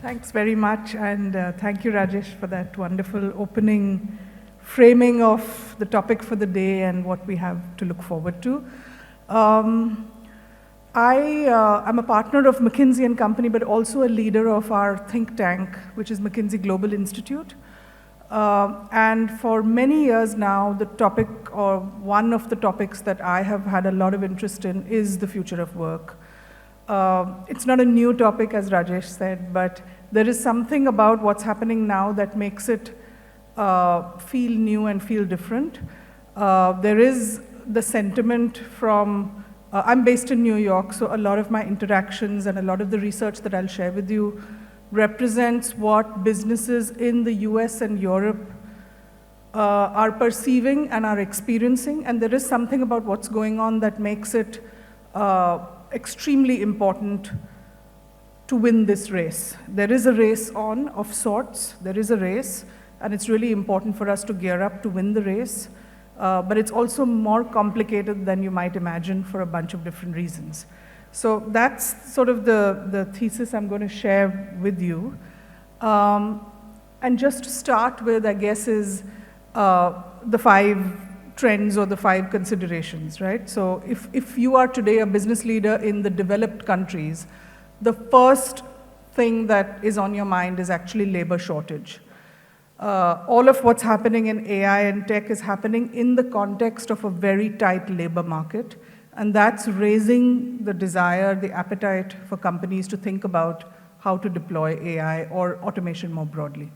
Thanks very much, and thank you, Rajesh, for that wonderful opening framing of the topic for the day and what we have to look forward to. I'm a partner of McKinsey and Company, but also a leader of our think tank, which is McKinsey Global Institute. And for many years now, the topic, or one of the topics that I have had a lot of interest in, is the future of work. It's not a new topic, as Rajesh said, but there is something about what's happening now that makes it feel new and feel different. There is the sentiment from, I'm based in New York, so a lot of my interactions and a lot of the research that I'll share with you represents what businesses in the US and Europe are perceiving and are experiencing, and there is something about what's going on that makes it extremely important to win this race. There is a race on, of sorts. There is a race, and it's really important for us to gear up to win the race. But it's also more complicated than you might imagine for a bunch of different reasons. So that's sort of the thesis I'm going to share with you. And just to start with, I guess, is the 5 trends or the 5 considerations, right? So if you are today a business leader in the developed countries, the first thing that is on your mind is actually labor shortage. All of what's happening in AI and tech is happening in the context of a very tight labor market, and that's raising the desire, the appetite for companies to think about how to deploy AI or automation more broadly.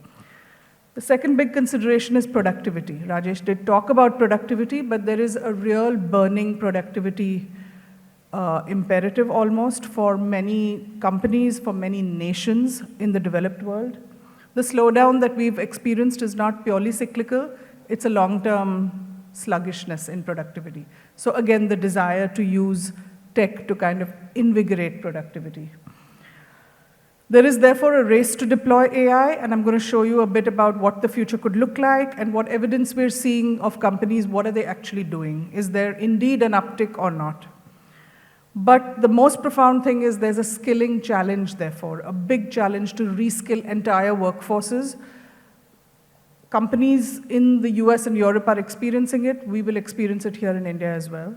The second big consideration is productivity. Rajesh did talk about productivity, but there is a real burning productivity imperative almost for many companies, for many nations in the developed world. The slowdown that we've experienced is not purely cyclical, it's a long-term sluggishness in productivity. So again, the desire to use tech to kind of invigorate productivity. There is therefore a race to deploy AI, and I'm going to show you a bit about what the future could look like and what evidence we're seeing of companies, what are they actually doing? Is there indeed an uptick or not? But the most profound thing is there's a skilling challenge, therefore, a big challenge to reskill entire workforces. Companies in the US and Europe are experiencing it. We will experience it here in India as well.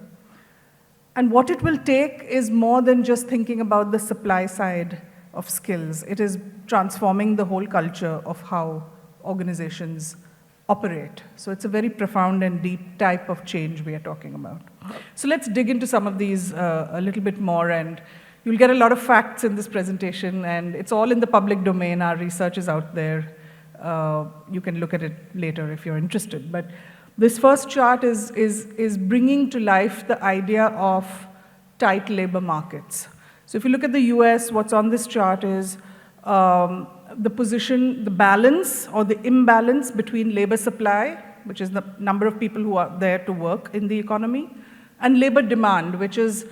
And what it will take is more than just thinking about the supply side of skills. It is transforming the whole culture of how organizations operate. So it's a very profound and deep type of change we are talking about. So let's dig into some of these a little bit more, and you'll get a lot of facts in this presentation, and it's all in the public domain. Our research is out there. You can look at it later if you're interested. But this first chart is bringing to life the idea of tight labor markets. So if you look at the US, what's on this chart is the position, the balance or the imbalance between labor supply, which is the number of people who are there to work in the economy, and labor demand, which is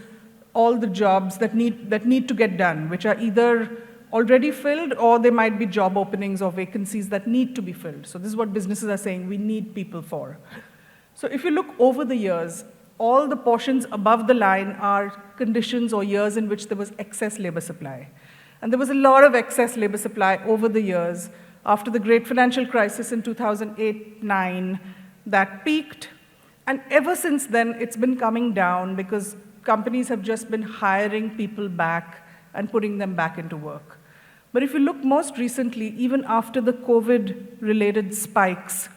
all the jobs that need to get done, which are either already filled or there might be job openings or vacancies that need to be filled. So this is what businesses are saying we need people for. So if you look over the years, all the portions above the line are conditions or years in which there was excess labor supply. And there was a lot of excess labor supply over the years. After the great financial crisis in 2008-9, that peaked. And ever since then, it's been coming down because companies have just been hiring people back and putting them back into work. But if you look most recently, even after the COVID-related spikes,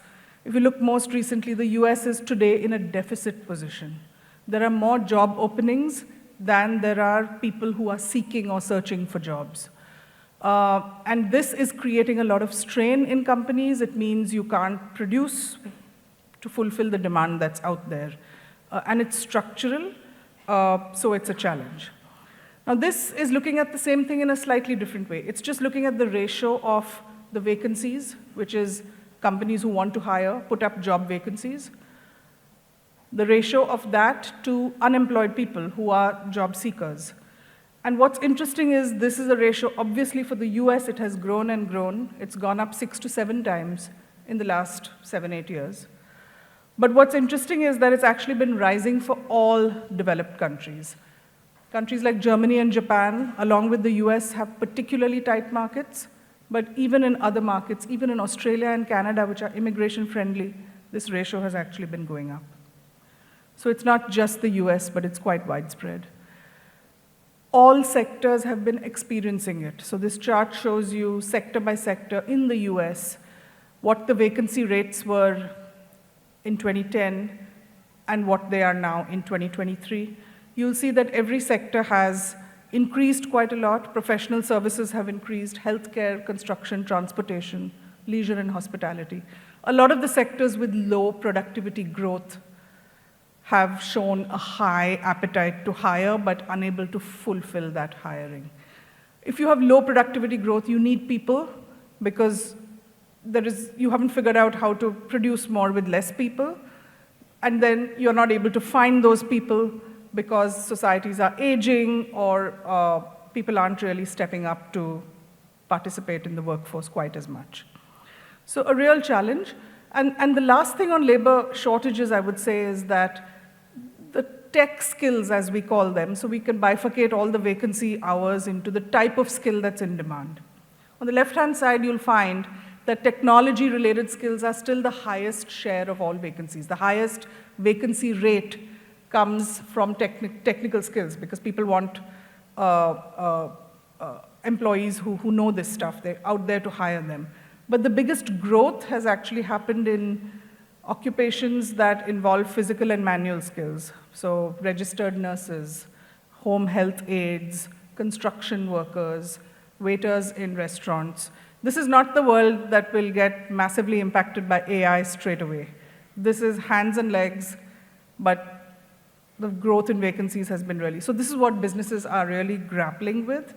if you look most recently, the US is today in a deficit position. There are more job openings than there are people who are seeking or searching for jobs. And this is creating a lot of strain in companies. It means you can't produce to fulfill the demand that's out there. And it's structural, so it's a challenge. Now this is looking at the same thing in a slightly different way. It's just looking at the ratio of the vacancies, which is companies who want to hire, put up job vacancies, the ratio of that to unemployed people who are job seekers. And what's interesting is this is a ratio, obviously for the US it has grown and grown. It's gone up 6 to 7 times in the last 7, 8 years. But what's interesting is that it's actually been rising for all developed countries. Countries like Germany and Japan, along with the US, have particularly tight markets. But even in other markets, even in Australia and Canada, which are immigration friendly, this ratio has actually been going up. So it's not just the US, but it's quite widespread. All sectors have been experiencing it. So this chart shows you sector by sector in the US, what the vacancy rates were in 2010 and what they are now in 2023. You'll see that every sector has increased quite a lot. Professional services have increased, healthcare, construction, transportation, leisure and hospitality. A lot of the sectors with low productivity growth have shown a high appetite to hire, but unable to fulfill that hiring. If you have low productivity growth, you need people because you haven't figured out how to produce more with less people, and then you're not able to find those people because societies are aging or people aren't really stepping up to participate in the workforce quite as much. So a real challenge. And the last thing on labor shortages, I would say, is that the tech skills, as we call them, so we can bifurcate all the vacancy hours into the type of skill that's in demand. On the left-hand side, you'll find that technology-related skills are still the highest share of all vacancies. The highest vacancy rate comes from technical skills because people want employees who know this stuff. They're out there to hire them. But the biggest growth has actually happened in occupations that involve physical and manual skills. So registered nurses, home health aides, construction workers, waiters in restaurants. This is not the world that will get massively impacted by AI straight away. This is hands and legs, but the growth in vacancies has been really. So this is what businesses are really grappling with.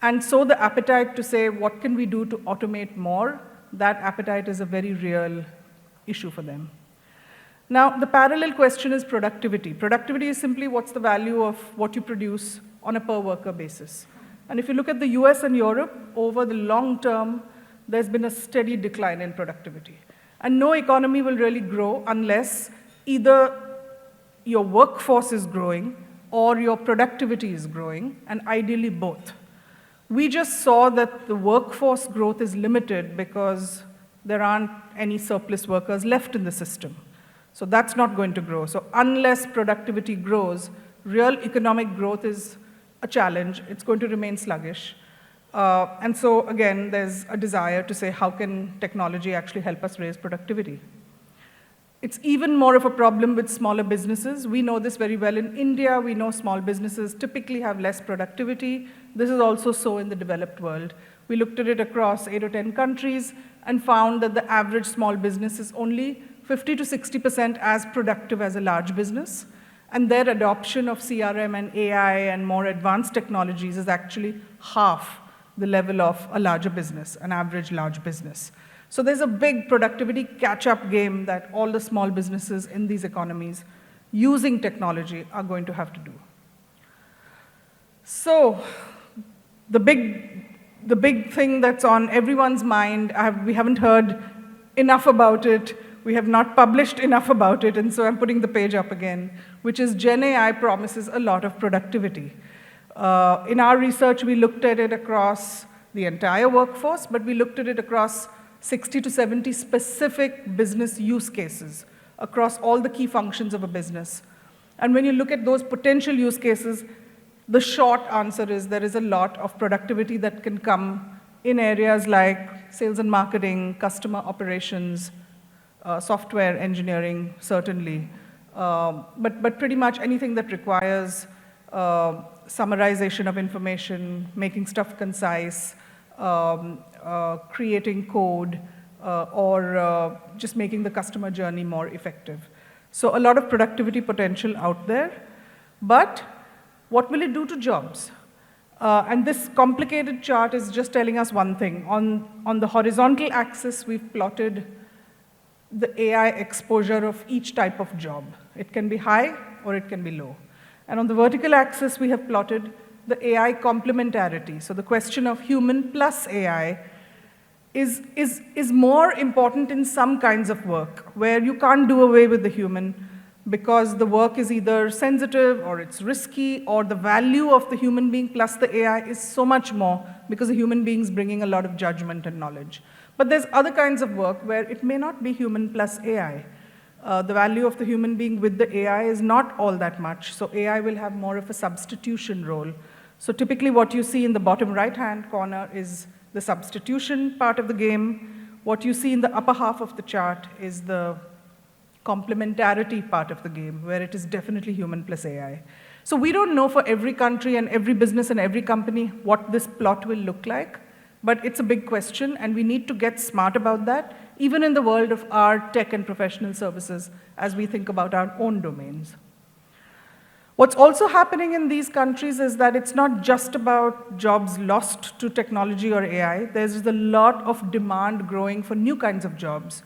And so the appetite to say, what can we do to automate more, that appetite is a very real issue for them. Now, the parallel question is productivity. Productivity is simply what's the value of what you produce on a per worker basis. And if you look at the US and Europe, over the long term, there's been a steady decline in productivity. And no economy will really grow unless either your workforce is growing or your productivity is growing, and ideally both. We just saw that the workforce growth is limited because there aren't any surplus workers left in the system. So that's not going to grow. So unless productivity grows, real economic growth is a challenge. It's going to remain sluggish. And so again, there's a desire to say, how can technology actually help us raise productivity? It's even more of a problem with smaller businesses. We know this very well in India. We know small businesses typically have less productivity. This is also so in the developed world. We looked at it across 8 or 10 countries and found that the average small business is only 50 to 60% as productive as a large business. And their adoption of CRM and AI and more advanced technologies is actually half the level of a larger business, an average large business. So there's a big productivity catch-up game that all the small businesses in these economies using technology are going to have to do. So the big thing that's on everyone's mind, we haven't heard enough about it, we have not published enough about it, and so I'm putting the page up again, which is Gen AI promises a lot of productivity. In our research, we looked at it across the entire workforce, but we looked at it across 60 to 70 specific business use cases across all the key functions of a business. And when you look at those potential use cases, the short answer is there is a lot of productivity that can come in areas like sales and marketing, customer operations, software engineering, certainly. But pretty much anything that requires summarization of information, making stuff concise, creating code, or just making the customer journey more effective. So a lot of productivity potential out there. But what will it do to jobs? And this complicated chart is just telling us one thing. On the horizontal axis, we've plotted the AI exposure of each type of job. It can be high or it can be low. And on the vertical axis, we have plotted the AI complementarity. So the question of human plus AI is more important in some kinds of work where you can't do away with the human because the work is either sensitive or it's risky, or the value of the human being plus the AI is so much more because the human being is bringing a lot of judgment and knowledge. But there's other kinds of work where it may not be human plus AI. The value of the human being with the AI is not all that much, so AI will have more of a substitution role. So typically what you see in the bottom right-hand corner is the substitution part of the game. What you see in the upper half of the chart is the complementarity part of the game, where it is definitely human plus AI. So we don't know for every country and every business and every company what this plot will look like, but it's a big question, and we need to get smart about that, even in the world of our tech and professional services as we think about our own domains. What's also happening in these countries is that it's not just about jobs lost to technology or AI. There's a lot of demand growing for new kinds of jobs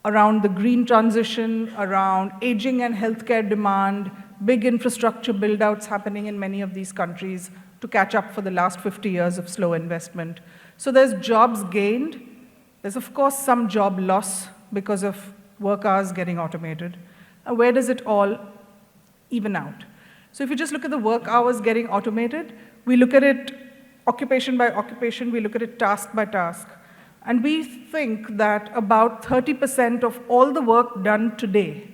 around the green transition, around aging and healthcare demand, big infrastructure build-outs happening in many of these countries to catch up for the last 50 years of slow investment. So there's jobs gained. There's, of course, some job loss because of work hours getting automated. And where does it all even out? So if you just look at the work hours getting automated, we look at it occupation by occupation, we look at it task by task. And we think that about 30% of all the work done today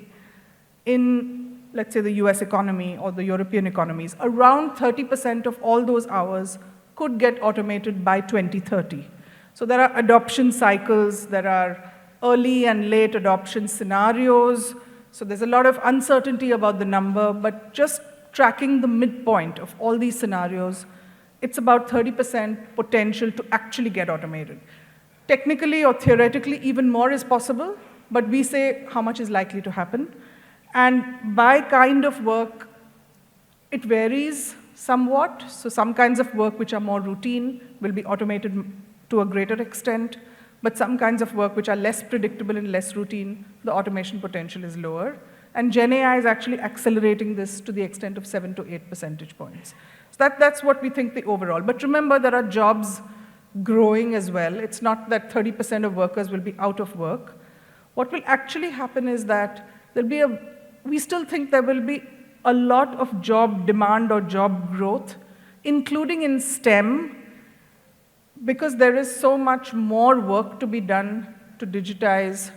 in, let's say, the US economy or the European economies, around 30% of all those hours could get automated by 2030. So there are adoption cycles, there are early and late adoption scenarios. So there's a lot of uncertainty about the number, but just tracking the midpoint of all these scenarios, it's about 30% potential to actually get automated. Technically or theoretically, even more is possible, but we say how much is likely to happen. And by kind of work, it varies somewhat. So some kinds of work which are more routine will be automated to a greater extent, but some kinds of work which are less predictable and less routine, the automation potential is lower. And Gen AI is actually accelerating this to the extent of 7 to 8 percentage points. So that's what we think the overall. But remember, there are jobs growing as well. It's not that 30% of workers will be out of work. What will actually happen is that we still think there will be a lot of job demand or job growth, including in STEM, because there is so much more work to be done to digitize.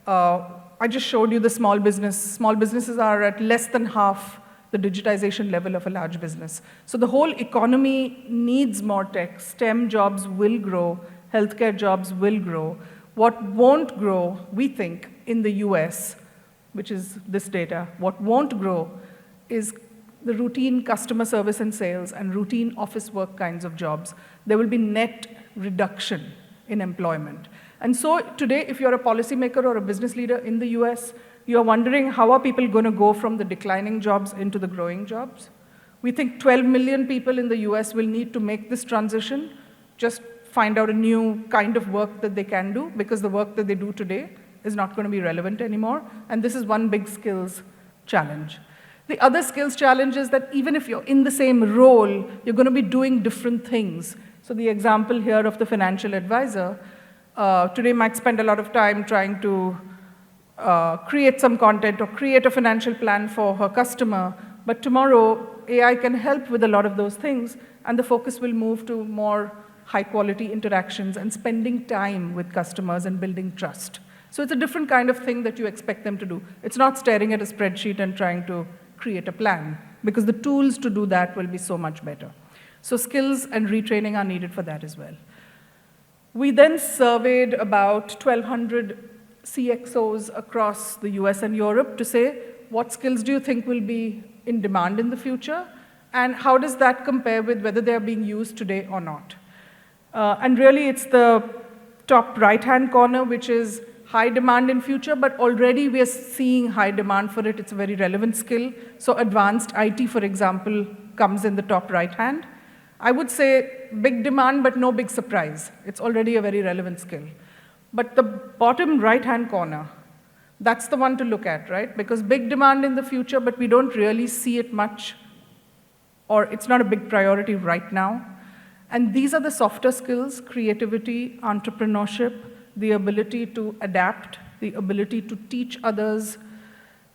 I just showed you the small business. Small businesses are at less than half the digitization level of a large business. So the whole economy needs more tech. STEM jobs will grow. Healthcare jobs will grow. What won't grow, we think, in the US, which is this data, what won't grow is the routine customer service and sales and routine office work kinds of jobs. There will be net reduction in employment. And so today, if you're a policymaker or a business leader in the US, you're wondering how are people going to go from the declining jobs into the growing jobs? We think 12 million people in the US will need to make this transition, just find out a new kind of work that they can do, because the work that they do today is not going to be relevant anymore. And this is one big skills challenge. The other skills challenge is that even if you're in the same role, you're going to be doing different things. So the example here of the financial advisor, today might spend a lot of time trying to create some content or create a financial plan for her customer, but tomorrow AI can help with a lot of those things, and the focus will move to more high-quality interactions and spending time with customers and building trust. So it's a different kind of thing that you expect them to do. It's not staring at a spreadsheet and trying to create a plan, because the tools to do that will be so much better. So skills and retraining are needed for that as well. We then surveyed about 1,200 CXOs across the US and Europe to say, what skills do you think will be in demand in the future? And how does that compare with whether they're being used today or not? And really, it's the top right-hand corner, which is high demand in future, but already we are seeing high demand for it. It's a very relevant skill. So advanced IT, for example, comes in the top right-hand. I would say big demand, but no big surprise. It's already a very relevant skill. But the bottom right-hand corner, that's the one to look at, right? Because big demand in the future, but we don't really see it much, or it's not a big priority right now. And these are the softer skills: creativity, entrepreneurship, the ability to adapt, the ability to teach others,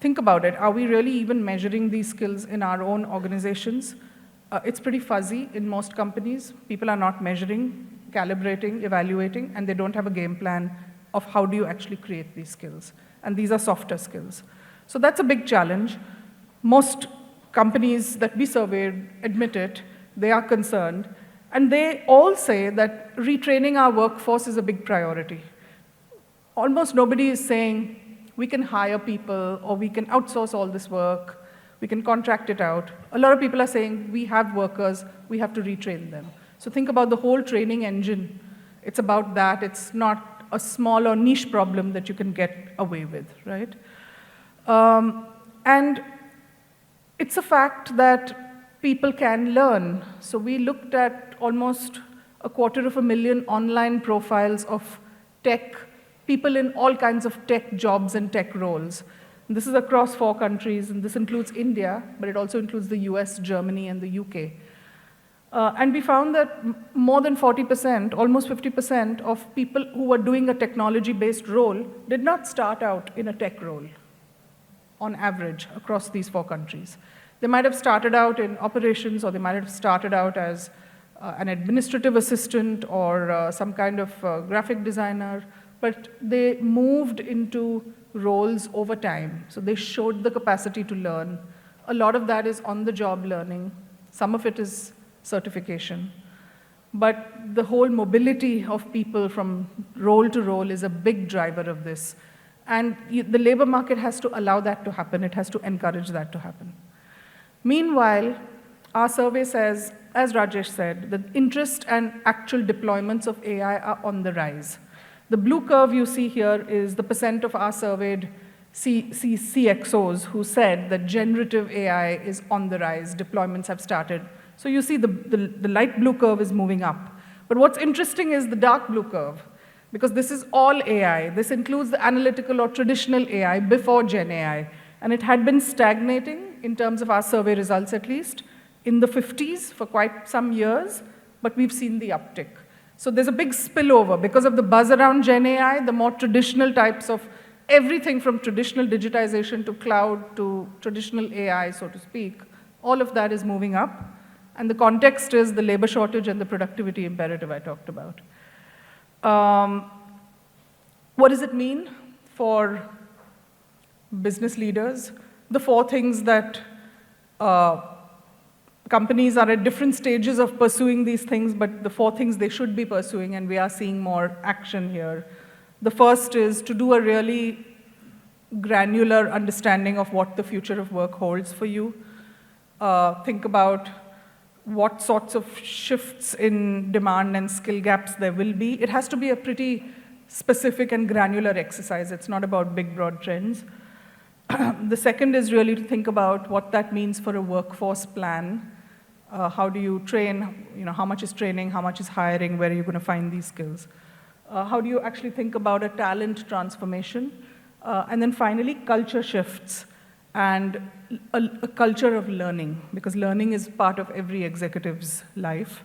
think about it. Are we really even measuring these skills in our own organizations? It's pretty fuzzy in most companies. People are not measuring, calibrating, evaluating, and they don't have a game plan of how do you actually create these skills. And these are softer skills. So that's a big challenge. Most companies that we surveyed admit it. They are concerned. And they all say that retraining our workforce is a big priority. Almost nobody is saying, we can hire people, or we can outsource all this work, we can contract it out. A lot of people are saying, we have workers, we have to retrain them. So think about the whole training engine. It's about that. It's not a small or niche problem that you can get away with, right? And it's a fact that people can learn. So we looked at almost 250,000 online profiles of tech, people in all kinds of tech jobs and tech roles. And this is across 4 countries, and this includes India, but it also includes the US, Germany, and the UK. And we found that more than 40%, almost 50% of people who were doing a technology-based role did not start out in a tech role, on average, across these 4 countries. They might have started out in operations, or they might have started out as an administrative assistant or some kind of graphic designer, but they moved into roles over time. So they showed the capacity to learn. A lot of that is on-the-job learning. Some of it is certification. But the whole mobility of people from role to role is a big driver of this. And the labor market has to allow that to happen. It has to encourage that to happen. Meanwhile, our survey says, as Rajesh said, that interest and actual deployments of AI are on the rise. The blue curve you see here is the percent of our surveyed CXOs who said that generative AI is on the rise, deployments have started. So you see the light blue curve is moving up. But what's interesting is the dark blue curve, because this is all AI. This includes the analytical or traditional AI before Gen AI. And it had been stagnating, in terms of our survey results at least, in the 50s for quite some years, but we've seen the uptick. So there's a big spillover. Because of the buzz around Gen AI, the more traditional types of everything from traditional digitization to cloud to traditional AI, so to speak, all of that is moving up. And the context is the labor shortage and the productivity imperative I talked about. What does it mean for business leaders? The 4 things that companies are at different stages of pursuing these things, but the 4 things they should be pursuing, and we are seeing more action here. The first is to do a really granular understanding of what the future of work holds for you. Think about what sorts of shifts in demand and skill gaps there will be. It has to be a pretty specific and granular exercise. It's not about big, broad trends. The second is really to think about what that means for a workforce plan. How do you train? How much is training? How much is hiring? Where are you going to find these skills? How do you actually think about a talent transformation? And then finally, culture shifts and a culture of learning, because learning is part of every executive's life.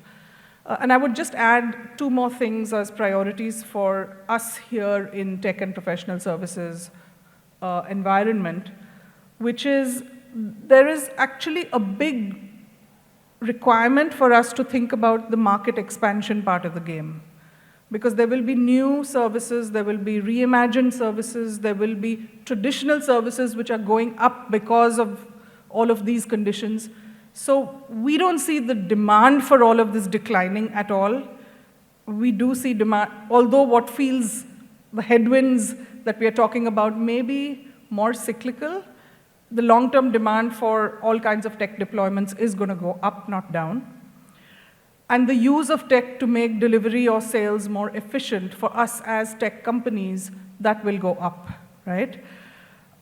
And I would just add 2 more things as priorities for us here in tech and professional services environment, which is there is actually a big requirement for us to think about the market expansion part of the game. Because there will be new services, there will be reimagined services, there will be traditional services which are going up because of all of these conditions. So we don't see the demand for all of this declining at all. We do see demand, although what feels the headwinds that we are talking about may be more cyclical, the long-term demand for all kinds of tech deployments is going to go up, not down. And the use of tech to make delivery or sales more efficient for us as tech companies, that will go up, right?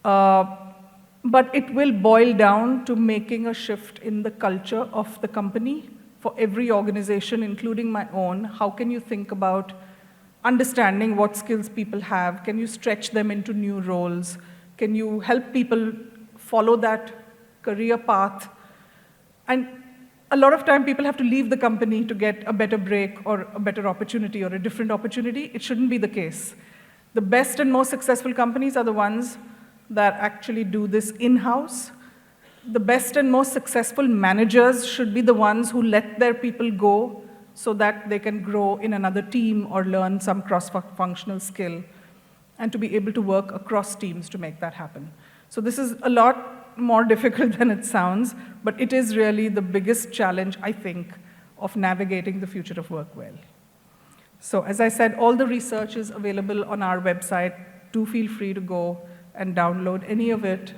But it will boil down to making a shift in the culture of the company for every organization, including my own. How can you think about understanding what skills people have? Can you stretch them into new roles? Can you help people follow that career path? And a lot of time, people have to leave the company to get a better break or a better opportunity or a different opportunity. It shouldn't be the case. The best and most successful companies are the ones that actually do this in-house. The best and most successful managers should be the ones who let their people go so that they can grow in another team or learn some cross-functional skill, and to be able to work across teams to make that happen. So this is a lot more difficult than it sounds, but it is really the biggest challenge, I think, of navigating the future of work well. So as I said, all the research is available on our website. Do feel free to go and download any of it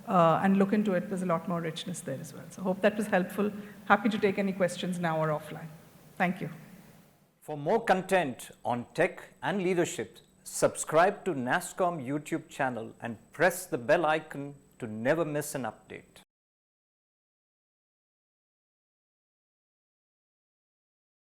and look into it. There's a lot more richness there as well. So I hope that was helpful. Happy to take any questions now or offline. Thank you. For more content on tech and leadership, subscribe to NASSCOM YouTube channel and press the bell icon to never miss an update.